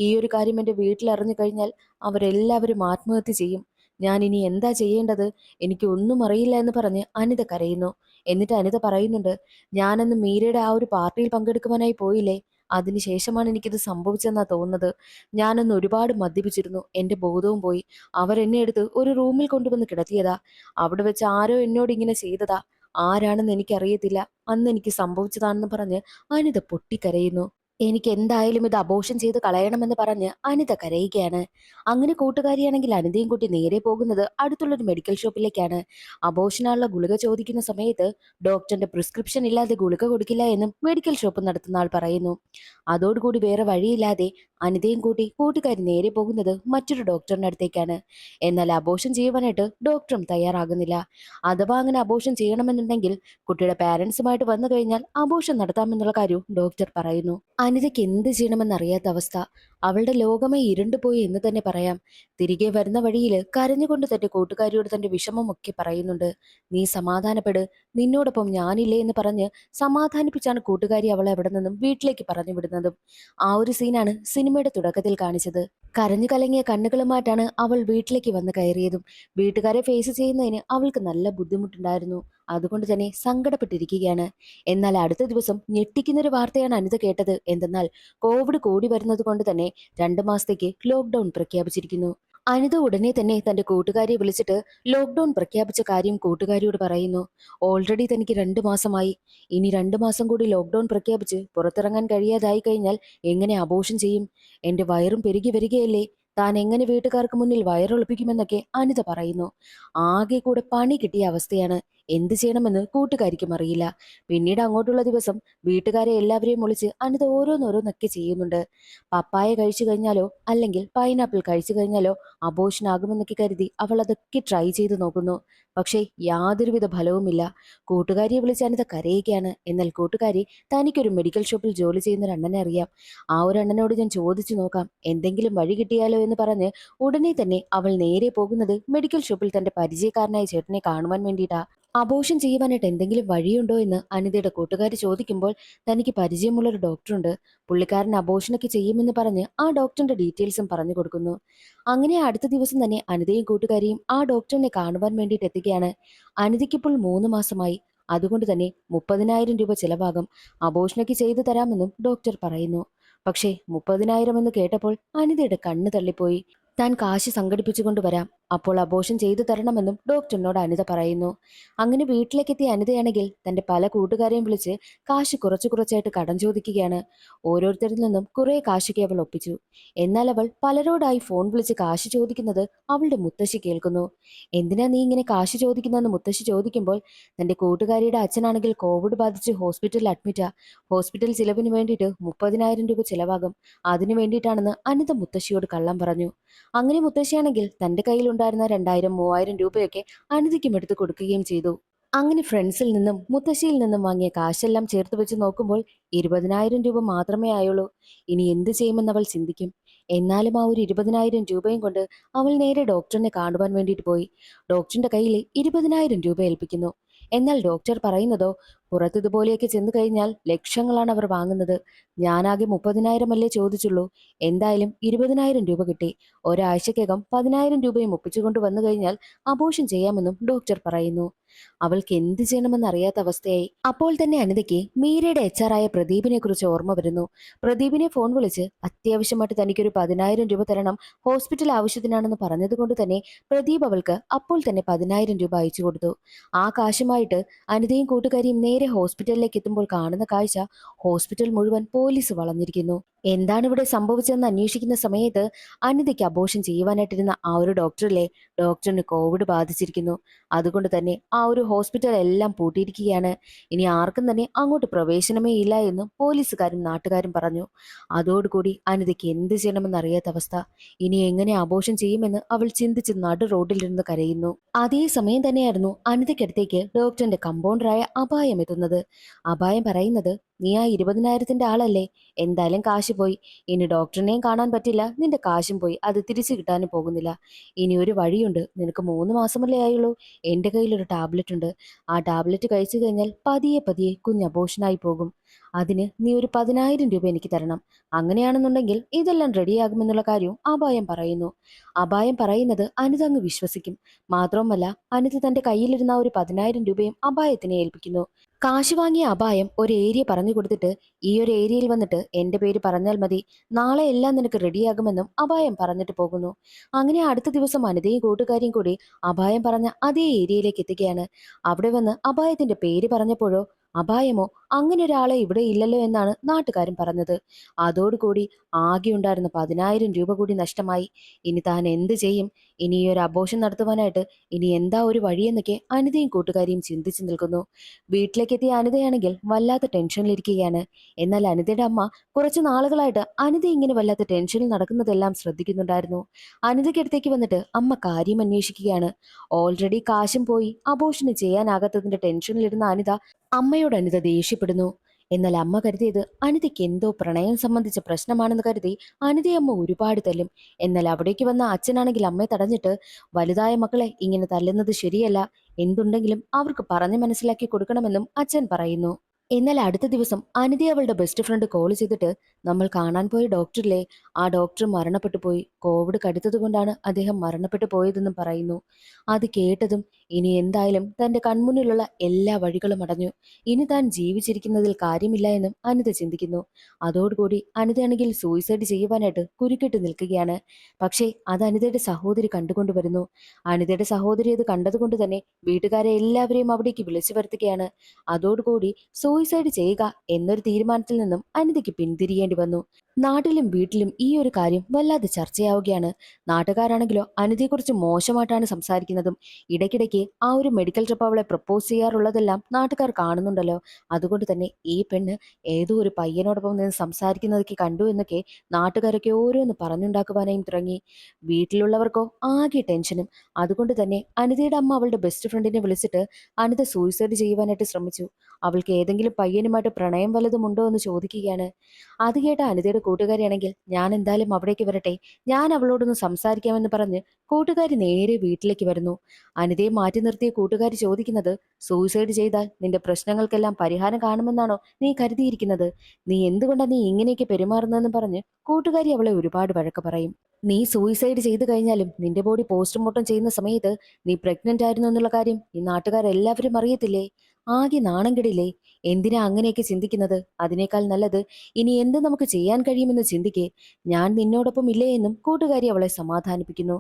ഈ ഒരു കാര്യം എന്റെ വീട്ടിൽ അറിഞ്ഞു കഴിഞ്ഞാൽ അവരെല്ലാവരും ആത്മഹത്യ ചെയ്യും. ഞാൻ ഇനി എന്താ ചെയ്യേണ്ടത്? എനിക്ക് ഒന്നും അറിയില്ല എന്ന് പറഞ്ഞ് അനിത കരയുന്നു. എന്നിട്ട് അനിത പറയുന്നുണ്ട്, ഞാനന്ന് മീരയുടെ ആ ഒരു പാർട്ടിയിൽ പങ്കെടുക്കുവാനായി പോയില്ലേ, അതിനുശേഷമാണ് എനിക്കിത് സംഭവിച്ചെന്നാ തോന്നുന്നത്. ഞാനന്ന് ഒരുപാട് മദ്യപിച്ചിരുന്നു, എന്റെ ബോധവും പോയി. അവരെന്നെ എടുത്ത് ഒരു റൂമിൽ കൊണ്ടുവന്ന് കിടത്തിയതാ. അവിടെ വെച്ച് ആരോ എന്നോട് ഇങ്ങനെ ചെയ്തതാ. ആരാണെന്ന് എനിക്കറിയത്തില്ല. അന്ന് എനിക്ക് സംഭവിച്ചതാണെന്ന് പറഞ്ഞ് അനിത പൊട്ടിക്കരയുന്നു. എനിക്ക് എന്തായാലും ഇത് അബോർഷൻ ചെയ്ത് കളയണമെന്ന് പറഞ്ഞ് അനിത കരയുകയാണ്. അങ്ങനെ കൂട്ടുകാരിയാണെങ്കിൽ അനിതയും കൂട്ടി നേരെ പോകുന്നത് അടുത്തുള്ളൊരു മെഡിക്കൽ ഷോപ്പിലേക്കാണ്. അബോർഷനുള്ള ഗുളിക ചോദിക്കുന്ന സമയത്ത് ഡോക്ടറിന്റെ പ്രിസ്ക്രിപ്ഷൻ ഇല്ലാതെ ഗുളിക കൊടുക്കില്ല എന്നും മെഡിക്കൽ ഷോപ്പ് നടത്തുന്ന ആൾ പറയുന്നു. അതോടുകൂടി വേറെ വഴിയില്ലാതെ അനിതയും കൂട്ടി കൂട്ടുകാരി നേരെ പോകുന്നത് മറ്റൊരു ഡോക്ടറിന്റെ അടുത്തേക്കാണ്. എന്നാൽ അബോർഷൻ ചെയ്യുവാനായിട്ട് ഡോക്ടറും തയ്യാറാകുന്നില്ല. അഥവാ അങ്ങനെ അബോർഷൻ ചെയ്യണമെന്നുണ്ടെങ്കിൽ കുട്ടിയുടെ പാരന്റ്സുമായിട്ട് വന്നു കഴിഞ്ഞാൽ അബോർഷൻ നടത്താമെന്നുള്ള കാര്യവും ഡോക്ടർ പറയുന്നു. അനിതയ്ക്ക് എന്ത് ചെയ്യണമെന്നറിയാത്ത അവസ്ഥ. അവളുടെ ലോകമേ ഇരുണ്ടുപോയി എന്ന് തന്നെ പറയാം. തിരികെ വരുന്ന വഴിയിൽ കരഞ്ഞുകൊണ്ട് തന്റെ കൂട്ടുകാരിയോട് തന്റെ വിഷമമൊക്കെ പറയുന്നുണ്ട്. നീ സമാധാനപ്പെട്, നിന്നോടൊപ്പം ഞാനില്ലേ എന്ന് പറഞ്ഞ് സമാധാനിപ്പിച്ചാണ് കൂട്ടുകാരി അവളെ അവിടെ നിന്നും വീട്ടിലേക്ക് പറഞ്ഞു വിടുന്നതും. ആ ഒരു സീനാണ് സിനിമയുടെ തുടക്കത്തിൽ കാണിച്ചത്. കരഞ്ഞു കലങ്ങിയ കണ്ണുകളുമായിട്ടാണ് അവൾ വീട്ടിലേക്ക് വന്ന് കയറിയതും. വീട്ടുകാരെ ഫേസ് ചെയ്യുന്നതിന് അവൾക്ക് നല്ല ബുദ്ധിമുട്ടുണ്ടായിരുന്നു. അതുകൊണ്ട് തന്നെ സങ്കടപ്പെട്ടിരിക്കുകയാണ്. എന്നാൽ അടുത്ത ദിവസം ഞെട്ടിക്കുന്നൊരു വാർത്തയാണ് അനിത കേട്ടത്. എന്തെന്നാൽ കോവിഡ് കൂടി വരുന്നത് കൊണ്ട് തന്നെ 2 മാസത്തേക്ക് ലോക്ക്ഡൌൺ പ്രഖ്യാപിച്ചിരിക്കുന്നു. അനിത ഉടനെ തന്നെ തന്റെ കൂട്ടുകാരിയെ വിളിച്ചിട്ട് ലോക്ക്ഡൌൺ പ്രഖ്യാപിച്ച കാര്യം കൂട്ടുകാരിയോട് പറയുന്നു. ഓൾറെഡി തനിക്ക് 2 മാസമായി. ഇനി 2 മാസം കൂടി ലോക്ക്ഡൌൺ പ്രഖ്യാപിച്ച് പുറത്തിറങ്ങാൻ കഴിയാതായി കഴിഞ്ഞാൽ എങ്ങനെ അബോർഷൻ ചെയ്യും? എന്റെ വയറും പെരുകി വരികയല്ലേ, താൻ എങ്ങനെ വീട്ടുകാർക്ക് മുന്നിൽ വയറൊളിപ്പിക്കുമെന്നൊക്കെ അനിത പറയുന്നു. ആകെ കൂടെ പണി കിട്ടിയ അവസ്ഥയാണ്. എന്ത് ചെയ്യണമെന്ന് കൂട്ടുകാരിക്കും അറിയില്ല. പിന്നീട് അങ്ങോട്ടുള്ള ദിവസം വീട്ടുകാരെ എല്ലാവരെയും വിളിച്ച് അനിത ഓരോന്നോരോന്നൊക്കെ ചെയ്യുന്നുണ്ട്. പപ്പായ കഴിച്ചു കഴിഞ്ഞാലോ അല്ലെങ്കിൽ പൈനാപ്പിൾ കഴിച്ചു കഴിഞ്ഞാലോ അബോഷൻ ആകുമെന്നൊക്കെ കരുതി അവൾ അതൊക്കെ ട്രൈ ചെയ്ത് നോക്കുന്നു. പക്ഷേ യാതൊരുവിധ ഫലവുമില്ല. കൂട്ടുകാരിയെ വിളിച്ച് അനിത കരയുകയാണ്. എന്നാൽ കൂട്ടുകാരി, തനിക്കൊരു മെഡിക്കൽ ഷോപ്പിൽ ജോലി ചെയ്യുന്ന ഒരു അണ്ണനെ അറിയാം, ആ ഒരു അണ്ണനോട് ഞാൻ ചോദിച്ചു നോക്കാം, എന്തെങ്കിലും വഴി കിട്ടിയാലോ എന്ന് പറഞ്ഞ് ഉടനെ തന്നെ അവൾ നേരെ പോകുന്നത് മെഡിക്കൽ ഷോപ്പിൽ തന്റെ പരിചയക്കാരനായ ചേട്ടനെ കാണുവാൻ വേണ്ടിയിട്ടാ. അബോഷൻ ചെയ്യുവാനായിട്ട് എന്തെങ്കിലും വഴിയുണ്ടോ എന്ന് അനിതയുടെ കൂട്ടുകാർ ചോദിക്കുമ്പോൾ തനിക്ക് പരിചയമുള്ള ഒരു ഡോക്ടറുണ്ട്, പുള്ളിക്കാരൻ അബോഷനൊക്കെ ചെയ്യുമെന്ന് പറഞ്ഞ് ആ ഡോക്ടറിന്റെ ഡീറ്റെയിൽസും പറഞ്ഞു കൊടുക്കുന്നു. അങ്ങനെ അടുത്ത ദിവസം തന്നെ അനിതയും കൂട്ടുകാരിയും ആ ഡോക്ടറിനെ കാണുവാൻ വേണ്ടിയിട്ട് എത്തുകയാണ്. അനിതയ്ക്കിപ്പോൾ 3 മാസമായി. അതുകൊണ്ട് തന്നെ 30,000 രൂപ ചിലവാകും. അബോഷനൊക്കെ ചെയ്തു തരാമെന്നും ഡോക്ടർ പറയുന്നു. പക്ഷേ 30,000 എന്ന് കേട്ടപ്പോൾ അനിതയുടെ കണ്ണ് തള്ളിപ്പോയി. താൻ കാശ് സംഘടിപ്പിച്ചു വരാം, അപ്പോൾ അബോഷൻ ചെയ്തു തരണമെന്നും ഡോക്ടറിനോട് അനിത പറയുന്നു. അങ്ങനെ വീട്ടിലേക്കെത്തിയ അനിതയാണെങ്കിൽ തന്റെ പല കൂട്ടുകാരെയും വിളിച്ച് കാശ് കുറച്ചു കുറച്ചായിട്ട് കടം ചോദിക്കുകയാണ്. ഓരോരുത്തരിൽ നിന്നും കുറെ കാശൊക്കെ അവൾ ഒപ്പിച്ചു. എന്നാൽ അവൾ പലരോടായി ഫോൺ വിളിച്ച് കാശ് ചോദിക്കുന്നത് അവളുടെ മുത്തശ്ശി കേൾക്കുന്നു. എന്തിനാ നീ ഇങ്ങനെ കാശ് ചോദിക്കുന്നതെന്ന് മുത്തശ്ശി ചോദിക്കുമ്പോൾ തന്റെ കൂട്ടുകാരിയുടെ അച്ഛനാണെങ്കിൽ കോവിഡ് ബാധിച്ച് ഹോസ്പിറ്റലിൽ അഡ്മിറ്റാ. ഹോസ്പിറ്റൽ ചിലവിന് വേണ്ടിയിട്ട് 30,000 രൂപ ചിലവാകും. അതിനു വേണ്ടിയിട്ടാണെന്ന് അനിത മുത്തശ്ശിയോട് കള്ളം പറഞ്ഞു. അങ്ങനെ മുത്തശ്ശിയാണെങ്കിൽ തന്റെ കയ്യിലുണ്ടായിരുന്ന 2,000 3,000 രൂപയൊക്കെ അനിതയ്ക്കും എടുത്തു കൊടുക്കുകയും ചെയ്തു. അങ്ങനെ ഫ്രണ്ട്സിൽ നിന്നും മുത്തശ്ശിയിൽ നിന്നും വാങ്ങിയ കാശെല്ലാം ചേർത്ത് വെച്ച് നോക്കുമ്പോൾ 20,000 രൂപ മാത്രമേ ആയുള്ളൂ. ഇനി എന്ത് ചെയ്യുമെന്ന് അവൾ ചിന്തിക്കും. എന്നാലും ആ ഒരു 20,000 രൂപയും കൊണ്ട് അവൾ നേരെ ഡോക്ടറിനെ കാണുവാൻ വേണ്ടിയിട്ട് പോയി. ഡോക്ടറിന്റെ കയ്യിൽ 20,000 രൂപ ഏൽപ്പിക്കുന്നു. എന്നാൽ ഡോക്ടർ പറയുന്നതോ, പുറത്തിതുപോലെയൊക്കെ ചെന്ന് കഴിഞ്ഞാൽ ലക്ഷങ്ങളാണ് അവർ വാങ്ങുന്നത്. ഞാനാകെ 30,000 അല്ലേ ചോദിച്ചുള്ളൂ. എന്തായാലും 20,000 രൂപ കിട്ടി. ഒരാഴ്ചക്കകം 10,000 രൂപയും ഒപ്പിച്ചുകൊണ്ട് വന്നു കഴിഞ്ഞാൽ അബോഷൻ ചെയ്യാമെന്നും ഡോക്ടർ പറയുന്നു. അവൾക്ക് എന്ത് ചെയ്യണമെന്ന് അറിയാത്ത അവസ്ഥയായി. അപ്പോൾ തന്നെ അനിതയ്ക്ക് മീരയുടെ HR ആയ പ്രദീപിനെ കുറിച്ച് ഓർമ്മ വരുന്നു. പ്രദീപിനെ ഫോൺ വിളിച്ച് അത്യാവശ്യമായിട്ട് തനിക്കൊരു 10,000 രൂപ തരണം, ഹോസ്പിറ്റൽ ആവശ്യത്തിനാണെന്ന് പറഞ്ഞതുകൊണ്ട് തന്നെ പ്രദീപ് അവൾക്ക് അപ്പോൾ തന്നെ 10,000 രൂപ അയച്ചു കൊടുത്തു. ആ കാശുമായിട്ട് അനിതയും കൂട്ടുകാരിയും നേരെ ഹോസ്പിറ്റലിലേക്ക് എത്തുമ്പോൾ കാണുന്ന കാഴ്ച, ഹോസ്പിറ്റൽ മുഴുവൻ പോലീസ് വളഞ്ഞിരിക്കുന്നു. എന്താണ് ഇവിടെ സംഭവിച്ചതെന്ന് അന്വേഷിക്കുന്ന സമയത്ത് അനിതയ്ക്ക് അബോഷൻ ചെയ്യുവാനായിട്ടിരുന്ന ആ ഒരു ഡോക്ടറിലെ ഡോക്ടറിന് കോവിഡ് ബാധിച്ചിരിക്കുന്നു. അതുകൊണ്ട് തന്നെ ആ ഒരു ഹോസ്പിറ്റൽ എല്ലാം പൂട്ടിയിരിക്കുകയാണ്. ഇനി ആർക്കും തന്നെ അങ്ങോട്ട് പ്രവേശനമേ ഇല്ല എന്നും പോലീസുകാരും നാട്ടുകാരും പറഞ്ഞു. അതോടുകൂടി അനിതയ്ക്ക് എന്ത് ചെയ്യണമെന്ന് അറിയാത്ത അവസ്ഥ. ഇനി എങ്ങനെ അബോഷൻ ചെയ്യുമെന്ന് അവൾ ചിന്തിച്ച് നടു റോഡിലിരുന്ന് കരയുന്നു. അതേ സമയം തന്നെയായിരുന്നു അനിതയ്ക്കടുത്തേക്ക് ഡോക്ടറിന്റെ കമ്പൗണ്ടറായ അപായം എത്തുന്നത്. അപായം പറയുന്നത്, നീ ആ 20,000 ആളല്ലേ, എന്തായാലും കാശ് പോയി. ഇനി ഡോക്ടറിനെയും കാണാൻ പറ്റില്ല, നിന്റെ കാശും പോയി, അത് തിരിച്ചു കിട്ടാനും പോകുന്നില്ല. ഇനി ഒരു വഴിയുണ്ട്, നിനക്ക് 3 മാസമല്ലേ ആയുള്ളൂ. എൻ്റെ കയ്യിലൊരു ടാബ്ലറ്റ് ഉണ്ട്. ആ ടാബ്ലറ്റ് കഴിച്ചു കഴിഞ്ഞാൽ പതിയെ പതിയെ കുഞ്ഞ് അബോഷനായി പോകും. അതിന് നീ ഒരു 10,000 രൂപ എനിക്ക് തരണം. അങ്ങനെയാണെന്നുണ്ടെങ്കിൽ ഇതെല്ലാം റെഡിയാകുമെന്നുള്ള കാര്യവും അപായം പറയുന്നു. അപായം പറയുന്നത് അനിത അങ്ങ് വിശ്വസിക്കും. മാത്രവുമല്ല, അനിത തന്റെ കയ്യിലിരുന്ന ഒരു 10,000 രൂപയും അപായത്തിനെ ഏൽപ്പിക്കുന്നു. കാശ് വാങ്ങിയ അപായം ഒരു ഏരിയ പറഞ്ഞു കൊടുത്തിട്ട്, ഈ ഒരു ഏരിയയിൽ വന്നിട്ട് എന്റെ പേര് പറഞ്ഞാൽ മതി, നാളെ എല്ലാം നിനക്ക് റെഡിയാകുമെന്നും അപായം പറഞ്ഞിട്ട് പോകുന്നു. അങ്ങനെ അടുത്ത ദിവസം അനിതയും കൂട്ടുകാരിയും കൂടി അപായം പറഞ്ഞ അതേ ഏരിയയിലേക്ക് എത്തുകയാണ്. അവിടെ വന്ന് അപായത്തിന്റെ പേര് പറഞ്ഞപ്പോഴോ, അപായമോ അങ്ങനെ ഒരാളെ ഇവിടെ ഇല്ലല്ലോ എന്നാണ് നാട്ടുകാരും പറഞ്ഞത്. അതോടുകൂടി ആകെ ഉണ്ടായിരുന്ന 10,000 രൂപ കൂടി നഷ്ടമായി. ഇനി താൻ എന്ത് ചെയ്യും? ഇനി ഈ ഒരു അബോഷൻ നടത്തുവാനായിട്ട് ഇനി എന്താ ഒരു വഴിയെന്നൊക്കെ അനിതയും കൂട്ടുകാരിയും ചിന്തിച്ചു നിൽക്കുന്നു. വീട്ടിലേക്ക് എത്തിയ അനിതയാണെങ്കിൽ വല്ലാത്ത ടെൻഷനിലിരിക്കുകയാണ്. എന്നാൽ അനിതയുടെ അമ്മ കുറച്ച് നാളുകളായിട്ട് അനിത ഇങ്ങനെ വല്ലാത്ത ടെൻഷനിൽ നടക്കുന്നതെല്ലാം ശ്രദ്ധിക്കുന്നുണ്ടായിരുന്നു. അനിതയ്ക്കടുത്തേക്ക് വന്നിട്ട് അമ്മ കാര്യം അന്വേഷിക്കുകയാണ്. ഓൾറെഡി കാശും പോയി, അബോഷന് ചെയ്യാനാകാത്തതിന്റെ ടെൻഷനിലിരുന്ന അമ്മയോട് അനിത ദേഷ്യപ്പെടുന്നു. എന്നാൽ അമ്മ കരുതിയത് അനിതയ്ക്ക് എന്തോ പ്രണയം സംബന്ധിച്ച പ്രശ്നമാണെന്ന് കരുതി അനിതയമ്മ ഒരുപാട് തല്ലും. എന്നാൽ അവിടേക്ക് വന്ന അച്ഛനാണെങ്കിൽ അമ്മയെ തടഞ്ഞിട്ട്, വലുതായ മക്കളെ ഇങ്ങനെ തല്ലുന്നത് ശരിയല്ല, എന്തുണ്ടെങ്കിലും അവർക്ക് പറഞ്ഞു മനസ്സിലാക്കി കൊടുക്കണമെന്നും അച്ഛൻ പറയുന്നു. എന്നാൽ അടുത്ത ദിവസം അനിത അവളുടെ ബെസ്റ്റ് ഫ്രണ്ട് കോൾ ചെയ്തിട്ട്, നമ്മൾ കാണാൻ പോയ ഡോക്ടറില്ലേ, ആ ഡോക്ടർ മരണപ്പെട്ടു പോയി, കോവിഡ് കടുത്തത് കൊണ്ടാണ് അദ്ദേഹം മരണപ്പെട്ടു പോയതെന്നും പറയുന്നു. അത് കേട്ടതും ഇനി എന്തായാലും തന്റെ കൺമുന്നിലുള്ള എല്ലാ വഴികളും അടഞ്ഞു. ഇനി താൻ ജീവിച്ചിരിക്കുന്നതിൽ കാര്യമില്ല എന്നും അനിത ചിന്തിക്കുന്നു. അതോടുകൂടി അനിതയാണെങ്കിൽ സൂയിസൈഡ് ചെയ്യുവാനായിട്ട് കുരുക്കിട്ട് നിൽക്കുകയാണ്. പക്ഷേ അത് അനിതയുടെ സഹോദരി കണ്ടുകൊണ്ടുവരുന്നു. അനിതയുടെ സഹോദരി അത് കണ്ടതുകൊണ്ട് തന്നെ വീട്ടുകാരെ എല്ലാവരെയും അവിടേക്ക് വിളിച്ചു വരുത്തുകയാണ്. അതോടുകൂടി സൂയിസൈഡ് ചെയ്യുക എന്നൊരു തീരുമാനത്തിൽ നിന്നും അനിതയ്ക്ക് പിന്തിരിയേണ്ടി വന്നു. നാട്ടിലും വീട്ടിലും ഈ ഒരു കാര്യം വല്ലാതെ ചർച്ചയാവുകയാണ്. നാട്ടുകാരാണെങ്കിലോ അനിതയെക്കുറിച്ച് മോശമായിട്ടാണ് സംസാരിക്കുന്നതും ഇടയ്ക്കിടയ്ക്ക് ഇടയ്ക്ക് ആ ഒരു മെഡിക്കൽ ട്രിപ്പ് അവളെ പ്രപ്പോസ് ചെയ്യാറുള്ളതെല്ലാം നാട്ടുകാർ കാണുന്നുണ്ടല്ലോ. അതുകൊണ്ട് തന്നെ ഈ പെണ്ണ് ഏതോ ഒരു പയ്യനോടൊപ്പം നിന്ന് സംസാരിക്കുന്നതൊക്കെ കണ്ടു എന്നൊക്കെ നാട്ടുകാരൊക്കെ ഓരോന്ന് പറഞ്ഞുണ്ടാക്കുവാനായും തുടങ്ങി. വീട്ടിലുള്ളവർക്കോ ആകെ ടെൻഷനും. അതുകൊണ്ട് തന്നെ അനിതയുടെ അമ്മ അവളുടെ ബെസ്റ്റ് ഫ്രണ്ടിനെ വിളിച്ചിട്ട് അനിത സൂയിസൈഡ് ചെയ്യുവാനായിട്ട് ശ്രമിച്ചു. അവൾക്ക് ഏതെങ്കിലും പയ്യനുമായിട്ട് പ്രണയം വല്ലതും ഉണ്ടോ എന്ന് ചോദിക്കുകയാണ്. അത് കേട്ട അനിതയുടെ കൂട്ടുകാരിയാണെങ്കിൽ ഞാൻ എന്തായാലും അവിടേക്ക് വരട്ടെ, ഞാൻ അവളോടൊന്ന് സംസാരിക്കാമെന്ന് പറഞ്ഞ് കൂട്ടുകാരി നേരെ വീട്ടിലേക്ക് വരുന്നു. അനിതയെ മാറ്റി നിർത്തിയ കൂട്ടുകാരി ചോദിക്കുന്നത്, സൂയിസൈഡ് ചെയ്താൽ നിന്റെ പ്രശ്നങ്ങൾക്കെല്ലാം പരിഹാരം കാണുമെന്നാണോ നീ കരുതിയിരിക്കുന്നത്? നീ എന്തുകൊണ്ടാണ് നീ ഇങ്ങനെയൊക്കെ പെരുമാറുന്നതെന്ന് പറഞ്ഞ് കൂട്ടുകാരി അവളെ ഒരുപാട് വഴക്ക് പറയും. നീ സൂയിസൈഡ് ചെയ്തു കഴിഞ്ഞാലും നിന്റെ ബോഡി പോസ്റ്റ്മോർട്ടം ചെയ്യുന്ന സമയത്ത് നീ പ്രഗ്നന്റ് ആയിരുന്നു എന്നുള്ള കാര്യം ഈ നാട്ടുകാരെല്ലാവരും അറിയത്തില്ലേ? ആകെ നാണം കെടില്ലേ? എന്തിനാ അങ്ങനെയൊക്കെ ചിന്തിക്കുന്നത്? അതിനേക്കാൾ നല്ലത് ഇനി എന്ത് നമുക്ക് ചെയ്യാൻ കഴിയുമെന്ന് ചിന്തിക്കേ. ഞാൻ നിന്നോടൊപ്പം ഇല്ലേ എന്നും കൂട്ടുകാരി അവളെ സമാധാനിപ്പിക്കുന്നു.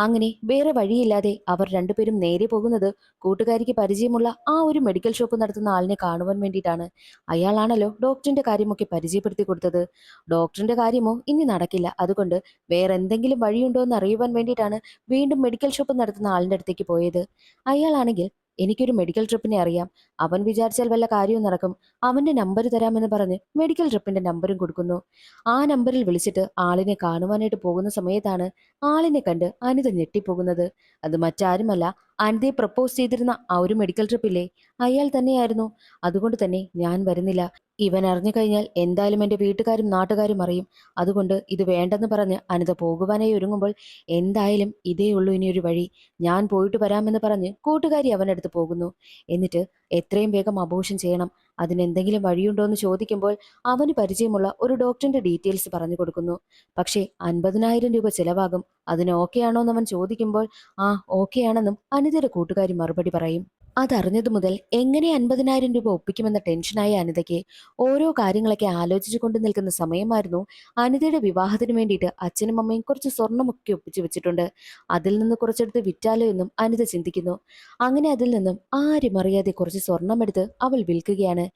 അങ്ങനെ വേറെ വഴിയില്ലാതെ അവർ രണ്ടുപേരും നേരെ പോകുന്നത് കൂട്ടുകാരിക്ക് പരിചയമുള്ള ആ ഒരു മെഡിക്കൽ ഷോപ്പ് നടത്തുന്ന ആളിനെ കാണുവാൻ വേണ്ടിയിട്ടാണ്. അയാളാണല്ലോ ഡോക്ടറിന്റെ കാര്യമൊക്കെ പരിചയപ്പെടുത്തി കൊടുത്തത്. ഡോക്ടറിന്റെ കാര്യമോ ഇനി നടക്കില്ല, അതുകൊണ്ട് വേറെ എന്തെങ്കിലും വഴിയുണ്ടോ എന്ന് അറിയുവാൻ വേണ്ടിയിട്ടാണ് വീണ്ടും മെഡിക്കൽ ഷോപ്പ് നടത്തുന്ന ആളിന്റെ അടുത്തേക്ക് പോയത്. അയാളാണെങ്കിൽ എനിക്കൊരു മെഡിക്കൽ ട്രിപ്പിനെ അറിയാം, അവൻ വിചാരിച്ചാൽ വല്ല കാര്യവും നടക്കും, അവന്റെ നമ്പർ തരാമെന്ന് പറഞ്ഞ് മെഡിക്കൽ ട്രിപ്പിന്റെ നമ്പറും കൊടുക്കുന്നു. ആ നമ്പറിൽ വിളിച്ചിട്ട് ആളിനെ കാണുവാനായിട്ട് പോകുന്ന സമയത്താണ് ആളിനെ കണ്ട് അനിത ഞെട്ടിപ്പോകുന്നത്. അത് മറ്റാരുമല്ല, അനിതയെ പ്രപ്പോസ് ചെയ്തിരുന്ന ആ ഒരു മെഡിക്കൽ ട്രിപ്പില്ലേ, അയാൾ തന്നെയായിരുന്നു. അതുകൊണ്ട് തന്നെ ഞാൻ വരുന്നില്ല. ഇവൻ അറിഞ്ഞു കഴിഞ്ഞാൽ എന്തായാലും എന്റെ വീട്ടുകാരും നാട്ടുകാരും അറിയും. അതുകൊണ്ട് ഇത് വേണ്ടെന്ന് പറഞ്ഞ് അനിത പോകുവാനായി ഒരുങ്ങുമ്പോൾ, എന്തായാലും ഇതേ ഉള്ളൂ ഇനിയൊരു വഴി, ഞാൻ പോയിട്ട് വരാമെന്ന് പറഞ്ഞ് കൂട്ടുകാരി അവനടുത്ത് പോകുന്നു. എന്നിട്ട് എത്രയും വേഗം അബോർഷൻ ചെയ്യണം, അതിനെന്തെങ്കിലും വഴിയുണ്ടോ എന്ന് ചോദിക്കുമ്പോൾ അവന് പരിചയമുള്ള ഒരു ഡോക്ടറിന്റെ ഡീറ്റെയിൽസ് പറഞ്ഞു കൊടുക്കുന്നു. പക്ഷേ 50,000 രൂപ ചിലവാകും, അതിന് ഓക്കെ ആണോ എന്ന് അവൻ ചോദിക്കുമ്പോൾ ആ ഓക്കെ ആണെന്നും അനിതയുടെ കൂട്ടുകാരി മറുപടി പറയും. അതറിഞ്ഞതു മുതൽ എങ്ങനെ 50,000 രൂപ ഒപ്പിക്കുമെന്ന ടെൻഷനായ അനിതയ്ക്ക് ഓരോ കാര്യങ്ങളൊക്കെ ആലോചിച്ചു കൊണ്ട് നിൽക്കുന്ന സമയമായിരുന്നു. അനിതയുടെ വിവാഹത്തിന് വേണ്ടിയിട്ട് അച്ഛനും അമ്മയും കുറച്ച് സ്വർണ്ണമൊക്കെ ഒപ്പിച്ചു വെച്ചിട്ടുണ്ട്. അതിൽ നിന്ന് കുറച്ചെടുത്ത് വിറ്റാലോ എന്നും അനിത ചിന്തിക്കുന്നു. അങ്ങനെ അതിൽ നിന്നും ആരും അറിയാതെ കുറച്ച് സ്വർണ്ണമെടുത്ത് അവൾ വിൽക്കുകയാണ്.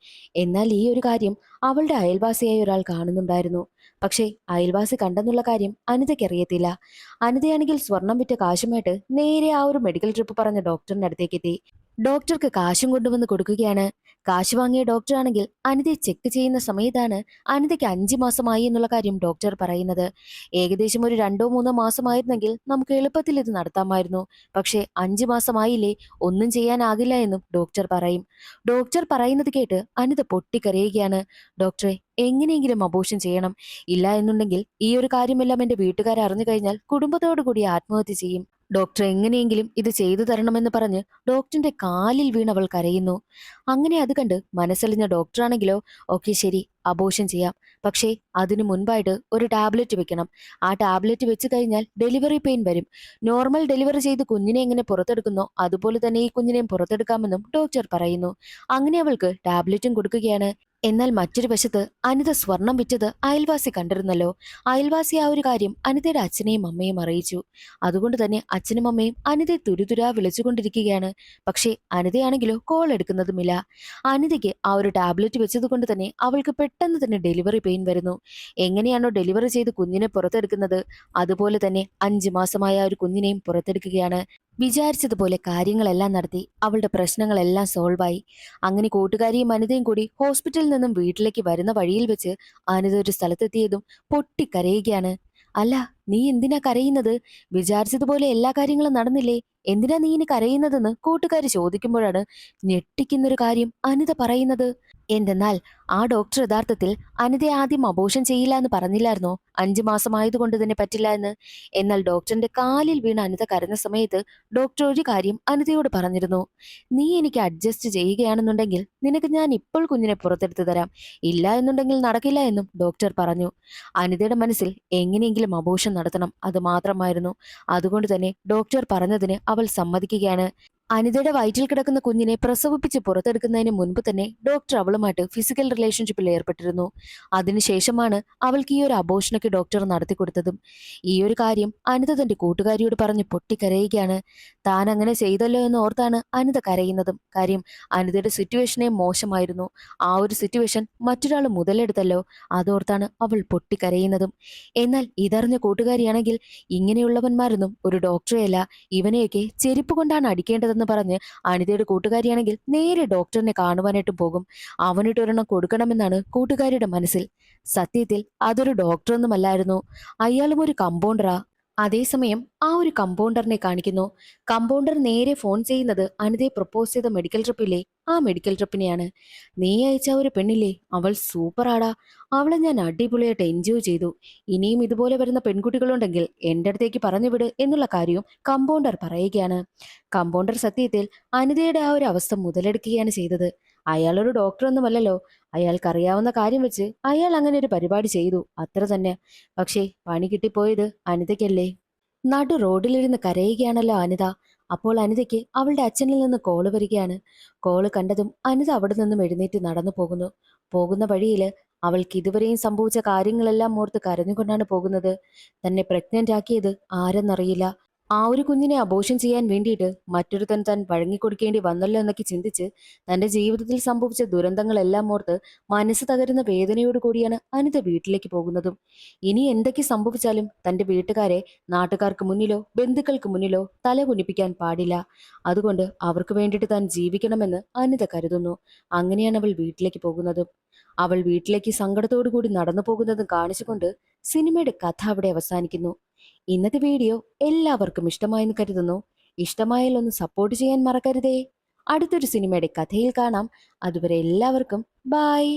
എന്നാൽ ഈ ഒരു കാര്യം അവളുടെ അയൽവാസിയായ ഒരാൾ കാണുന്നുണ്ടായിരുന്നു. പക്ഷേ അയൽവാസി കണ്ടെന്നുള്ള കാര്യം അനിതയ്ക്ക് അറിയത്തില്ല. അനിതയാണെങ്കിൽ സ്വർണം വിറ്റ കാശുമായിട്ട് നേരെ ആ ഒരു മെഡിക്കൽ ട്രിപ്പ് പറഞ്ഞ ഡോക്ടറിന്റെ അടുത്തേക്ക് എത്തി. ഡോക്ടർക്ക് കാശും കൊണ്ടുവന്ന് കൊടുക്കുകയാണ്. കാശ് വാങ്ങിയ ഡോക്ടറാണെങ്കിൽ അനിതയെ ചെക്ക് ചെയ്യുന്ന സമയത്താണ് അനിതയ്ക്ക് 5 മാസമായി എന്നുള്ള കാര്യം ഡോക്ടർ പറയുന്നത്. ഏകദേശം ഒരു 2-3 മാസമായിരുന്നെങ്കിൽ നമുക്ക് എളുപ്പത്തിൽ ഇത് നടത്താമായിരുന്നു. പക്ഷേ 5 മാസമായില്ലേ, ഒന്നും ചെയ്യാനാകില്ല എന്നും ഡോക്ടർ പറയും. ഡോക്ടർ പറയുന്നത് കേട്ട് അനിത പൊട്ടിക്കരയുകയാണ്. ഡോക്ടറെ, എങ്ങനെയെങ്കിലും അബോർഷൻ ചെയ്യണം, ഇല്ല എന്നുണ്ടെങ്കിൽ ഈ ഒരു കാര്യമെല്ലാം എന്റെ വീട്ടുകാർ അറിഞ്ഞു കഴിഞ്ഞാൽ കുടുംബത്തോടു കൂടി ആത്മഹത്യ ചെയ്യും. ഡോക്ടർ എങ്ങനെയെങ്കിലും ഇത് ചെയ്തു തരണമെന്ന് പറഞ്ഞ് ഡോക്ടറിന്റെ കാലിൽ വീണ് അവൾ കരയുന്നു. അങ്ങനെ അത് കണ്ട് മനസ്സലിഞ്ഞ ഡോക്ടറാണെങ്കിലോ, ഓക്കെ ശരി, അബോർഷൻ ചെയ്യാം, പക്ഷേ അതിനു മുൻപായിട്ട് ഒരു ടാബ്ലറ്റ് വെക്കണം. ആ ടാബ്ലറ്റ് വെച്ച് കഴിഞ്ഞാൽ ഡെലിവറി പെയിൻ വരും. നോർമൽ ഡെലിവറി ചെയ്ത് കുഞ്ഞിനെ എങ്ങനെ പുറത്തെടുക്കുന്നോ അതുപോലെ തന്നെ ഈ കുഞ്ഞിനെയും പുറത്തെടുക്കാമെന്നും ഡോക്ടർ പറയുന്നു. അങ്ങനെ അവൾക്ക് ടാബ്ലറ്റും കൊടുക്കുകയാണ്. എന്നാൽ മറ്റൊരു വശത്ത് അനിത സ്വർണം വിറ്റത് അയൽവാസി കണ്ടിരുന്നല്ലോ. അയൽവാസി ആ ഒരു കാര്യം അനിതയുടെ അച്ഛനെയും അമ്മയും അറിയിച്ചു. അതുകൊണ്ട് തന്നെ അച്ഛനും അമ്മയും അനിതയെ തുരുതുരാ വിളിച്ചുകൊണ്ടിരിക്കുകയാണ്. പക്ഷേ അനിതയാണെങ്കിലോ കോൾ എടുക്കുന്നതുമില്ല. അനിതയ്ക്ക് ആ ഒരു ടാബ്ലറ്റ് വെച്ചത് കൊണ്ട് തന്നെ അവൾക്ക് പെട്ടെന്ന് തന്നെ ഡെലിവറി പെയിൻ വരുന്നു. എങ്ങനെയാണോ ഡെലിവറി ചെയ്ത് കുഞ്ഞിനെ പുറത്തെടുക്കുന്നത്, അതുപോലെ തന്നെ 5 മാസമായ ഒരു കുഞ്ഞിനെയും പുറത്തെടുക്കുകയാണ്. വിചാരിച്ചതുപോലെ കാര്യങ്ങളെല്ലാം നടത്തി അവളുടെ പ്രശ്നങ്ങളെല്ലാം സോൾവായി. അങ്ങനെ കൂട്ടുകാരിയും അനിതയും കൂടി ഹോസ്പിറ്റലിൽ നിന്നും വീട്ടിലേക്ക് വരുന്ന വഴിയിൽ വെച്ച് അനിത ഒരു സ്ഥലത്തെത്തിയതും പൊട്ടിക്കരയുകയാണ്. അല്ല, നീ എന്തിനാ കരയുന്നത്? വിചാരിച്ചതുപോലെ എല്ലാ കാര്യങ്ങളും നടന്നില്ലേ, എന്തിനാ നീ ഇനി കരയുന്നതെന്ന് കൂട്ടുകാരി ചോദിക്കുമ്പോഴാണ് ഞെട്ടിക്കുന്നൊരു കാര്യം അനിത പറയുന്നത്. എന്തെന്നാൽ ആ ഡോക്ടർ യഥാർത്ഥത്തിൽ അനിതയെ ആദ്യം അബോർഷൻ ചെയ്യില്ല എന്ന് പറഞ്ഞില്ലായിരുന്നോ? 5 മാസമായതുകൊണ്ട് തന്നെ പറ്റില്ല എന്ന്. എന്നാൽ ഡോക്ടറിന്റെ കാലിൽ വീണ് അനിത കരഞ്ഞ സമയത്ത് ഡോക്ടർ ഒരു കാര്യം അനിതയോട് പറഞ്ഞിരുന്നു. നീ എനിക്ക് അഡ്ജസ്റ്റ് ചെയ്യുകയാണെന്നുണ്ടെങ്കിൽ നിനക്ക് ഞാൻ ഇപ്പോൾ കുഞ്ഞിനെ പുറത്തെടുത്തു തരാം, ഇല്ല എന്നുണ്ടെങ്കിൽ നടക്കില്ല എന്നും ഡോക്ടർ പറഞ്ഞു. അനിതയുടെ മനസ്സിൽ എങ്ങനെയെങ്കിലും അബോർഷൻ നടത്തണം, അത് മാത്രമായിരുന്നു. അതുകൊണ്ട് തന്നെ ഡോക്ടർ പറഞ്ഞതിന് അവൾ സമ്മതിക്കുകയാണ്. അനിതയുടെ വയറ്റിൽ കിടക്കുന്ന കുഞ്ഞിനെ പ്രസവിപ്പിച്ച് പുറത്തെടുക്കുന്നതിന് മുൻപ് തന്നെ ഡോക്ടർ അവളുമായിട്ട് ഫിസിക്കൽ റിലേഷൻഷിപ്പിൽ ഏർപ്പെട്ടിരുന്നു. അതിനുശേഷമാണ് അവൾക്ക് ഈ ഒരു അബോർഷനൊക്കെ ഡോക്ടർ നടത്തി കൊടുത്തതും. ഈ ഒരു കാര്യം അനിത തന്റെ കൂട്ടുകാരിയോട് പറഞ്ഞ് പൊട്ടിക്കരയുകയാണ്. താൻ അങ്ങനെ ചെയ്തല്ലോ എന്ന് ഓർത്താണ് അനിത കരയുന്നതും. കാര്യം അനിതയുടെ സിറ്റുവേഷനെ മോശമായിരുന്നു. ആ ഒരു സിറ്റുവേഷൻ മറ്റൊരാൾ മുതലെടുത്തല്ലോ, അതോർത്താണ് അവൾ പൊട്ടിക്കരയുന്നതും. എന്നാൽ ഇതറിഞ്ഞ കൂട്ടുകാരിയാണെങ്കിൽ ഇങ്ങനെയുള്ളവന്മാരൊന്നും ഒരു ഡോക്ടറെയല്ല, ഇവനെയൊക്കെ ചെരുപ്പ് കൊണ്ടാണ് അടിക്കേണ്ടതെന്ന് ഉണ്ടെന്ന് പറഞ്ഞ് അനിതയുടെ കൂട്ടുകാരിയാണെങ്കിൽ നേരെ ഡോക്ടറിനെ കാണുവാനായിട്ട് പോകും. അവനിട്ട് ഒരെണ്ണം കൊടുക്കണമെന്നാണ് കൂട്ടുകാരിയുടെ മനസ്സിൽ. സത്യത്തിൽ അതൊരു ഡോക്ടറൊന്നുമല്ലായിരുന്നു, അയാളും ഒരു കമ്പൗണ്ടറാ. അതേസമയം ആ ഒരു കമ്പൗണ്ടറിനെ കാണിക്കുന്നു. കമ്പൗണ്ടർ നേരെ ഫോൺ ചെയ്യുന്നത് അനിതയെ പ്രപ്പോസ് ചെയ്ത മെഡിക്കൽ ട്രിപ്പില്ലേ, ആ മെഡിക്കൽ ട്രിപ്പിനെയാണ്. നീ അയച്ച ആ ഒരു പെണ്ണില്ലേ, അവൾ സൂപ്പറാടാ. അവളെ ഞാൻ അടിപൊളിയായിട്ട് എൻജോയ് ചെയ്തു. ഇനിയും ഇതുപോലെ വരുന്ന പെൺകുട്ടികളുണ്ടെങ്കിൽ എൻ്റെ അടുത്തേക്ക് പറഞ്ഞു വിട് എന്നുള്ള കാര്യവും കമ്പൗണ്ടർ പറയുകയാണ്. കമ്പൗണ്ടർ സത്യത്തിൽ അനിതയുടെ ആ ഒരു അവസ്ഥ മുതലെടുക്കുകയാണ് ചെയ്തത്. അയാളൊരു ഡോക്ടറൊന്നുമല്ലല്ലോ. അയാൾക്കറിയാവുന്ന കാര്യം വെച്ച് അയാൾ അങ്ങനെ ഒരു പരിപാടി ചെയ്തു, അത്ര തന്നെ. പക്ഷേ പണി കിട്ടിപ്പോയത് അനിതയ്ക്കല്ലേ. നടു റോഡിലിരുന്ന് കരയുകയാണല്ലോ അനിത. അപ്പോൾ അനിതയ്ക്ക് അവളുടെ അച്ഛനിൽ നിന്ന് കോള് വരികയാണ്. കോള് കണ്ടതും അനിത അവിടെ നിന്നും എഴുന്നേറ്റ് നടന്നു പോകുന്നു. പോകുന്ന വഴിയില് അവൾക്ക് ഇതുവരെയും സംഭവിച്ച കാര്യങ്ങളെല്ലാം ഓർത്ത് കരഞ്ഞുകൊണ്ടാണ് പോകുന്നത്. തന്നെ പ്രഗ്നന്റ് ആക്കിയത് ആരെന്നറിയില്ല. ആ ഒരു കുഞ്ഞിനെ അബോർഷൻ ചെയ്യാൻ വേണ്ടിയിട്ട് മറ്റൊരുത്തൻ താൻ വഴങ്ങിക്കൊടുക്കേണ്ടി വന്നല്ലോ എന്നൊക്കെ ചിന്തിച്ച് തന്റെ ജീവിതത്തിൽ സംഭവിച്ച ദുരന്തങ്ങളെല്ലാം ഓർത്ത് മനസ്സ് തകരുന്ന വേദനയോട് കൂടിയാണ് അനിത വീട്ടിലേക്ക് പോകുന്നതും. ഇനി എന്തൊക്കെ സംഭവിച്ചാലും തന്റെ വീട്ടുകാരെ നാട്ടുകാർക്ക് മുന്നിലോ ബന്ധുക്കൾക്ക് മുന്നിലോ തല കുനിപ്പിക്കാൻ പാടില്ല. അതുകൊണ്ട് അവർക്ക് വേണ്ടിയിട്ട് താൻ ജീവിക്കണമെന്ന് അനിത കരുതുന്നു. അങ്ങനെയാണ് അവൾ വീട്ടിലേക്ക് പോകുന്നതും. അവൾ വീട്ടിലേക്ക് സങ്കടത്തോടു കൂടി നടന്നു പോകുന്നതും കാണിച്ചുകൊണ്ട് സിനിമയുടെ കഥ അവിടെ അവസാനിക്കുന്നു. ഇന്നത്തെ വീഡിയോ എല്ലാവർക്കും ഇഷ്ടമായെന്ന് കരുതുന്നു. ഇഷ്ടമായാൽ ഒന്ന് സപ്പോർട്ട് ചെയ്യാൻ മറക്കരുതേ. അടുത്തൊരു സിനിമയുടെ കഥയിൽ കാണാം. അതുവരെ എല്ലാവർക്കും ബൈ.